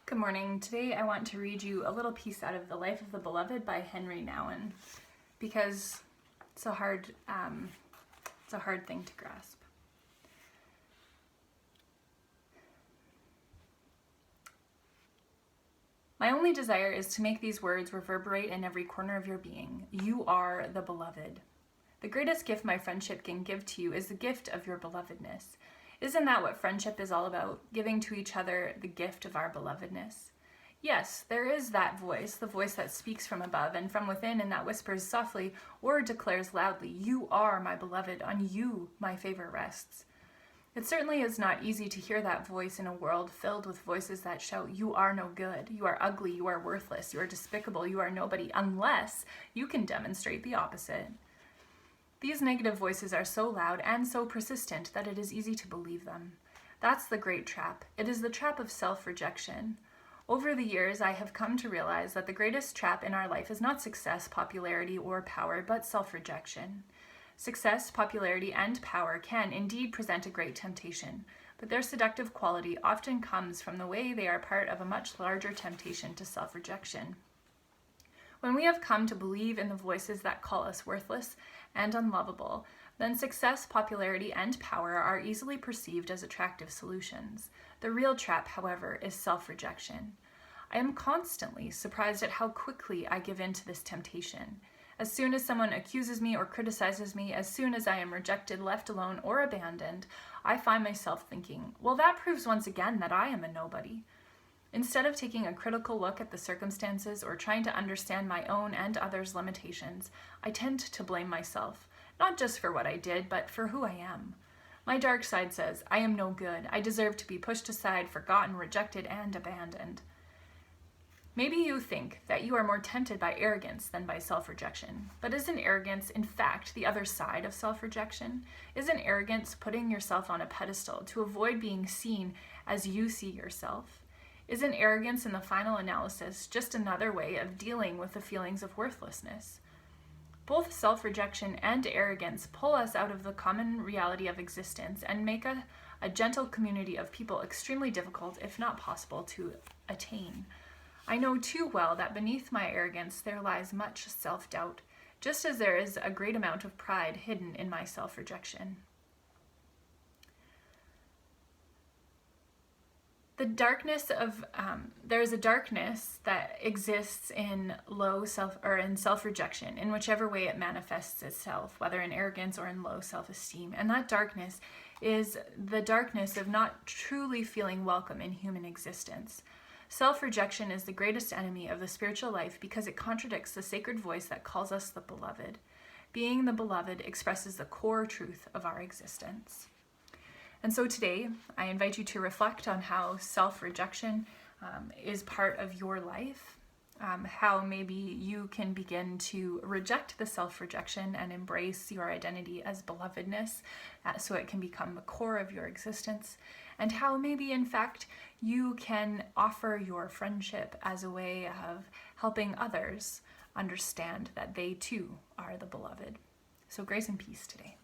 Good morning. Today I want to read you a little piece out of The Life of the Beloved by Henry Nouwen because it's a hard thing to grasp. My only desire is to make these words reverberate in every corner of your being. You are the beloved. The greatest gift my friendship can give to you is the gift of your belovedness. Isn't that what friendship is all about? Giving to each other the gift of our belovedness. Yes, there is that voice, the voice that speaks from above and from within and that whispers softly or declares loudly, "You are my beloved, on you my favor rests." It certainly is not easy to hear that voice in a world filled with voices that shout, "You are no good, you are ugly, you are worthless, you are despicable, you are nobody," unless you can demonstrate the opposite. These negative voices are so loud and so persistent that it is easy to believe them. That's the great trap. It is the trap of self-rejection. Over the years, I have come to realize that the greatest trap in our life is not success, popularity, or power, but self-rejection. Success, popularity, and power can indeed present a great temptation, but their seductive quality often comes from the way they are part of a much larger temptation to self-rejection. When we have come to believe in the voices that call us worthless and unlovable, then success, popularity, and power are easily perceived as attractive solutions. The real trap, however, is self-rejection. I am constantly surprised at how quickly I give in to this temptation. As soon as someone accuses me or criticizes me, as soon as I am rejected, left alone, or abandoned, I find myself thinking, well, that proves once again that I am a nobody. Instead of taking a critical look at the circumstances or trying to understand my own and others' limitations, I tend to blame myself, not just for what I did, but for who I am. My dark side says, I am no good, I deserve to be pushed aside, forgotten, rejected, and abandoned. Maybe you think that you are more tempted by arrogance than by self-rejection, but isn't arrogance, in fact, the other side of self-rejection? Isn't arrogance putting yourself on a pedestal to avoid being seen as you see yourself? Isn't arrogance in the final analysis just another way of dealing with the feelings of worthlessness? Both self-rejection and arrogance pull us out of the common reality of existence and make a gentle community of people extremely difficult, if not possible, to attain. I know too well that beneath my arrogance there lies much self-doubt, just as there is a great amount of pride hidden in my self-rejection. There is a darkness that exists in in self-rejection, in whichever way it manifests itself, whether in arrogance or in low self-esteem. And that darkness is the darkness of not truly feeling welcome in human existence. Self-rejection is the greatest enemy of the spiritual life because it contradicts the sacred voice that calls us the beloved. Being the beloved expresses the core truth of our existence. And so today, I invite you to reflect on how self-rejection is part of your life, how maybe you can begin to reject the self-rejection and embrace your identity as belovedness so it can become the core of your existence, and how maybe, in fact, you can offer your friendship as a way of helping others understand that they too are the beloved. So grace and peace today.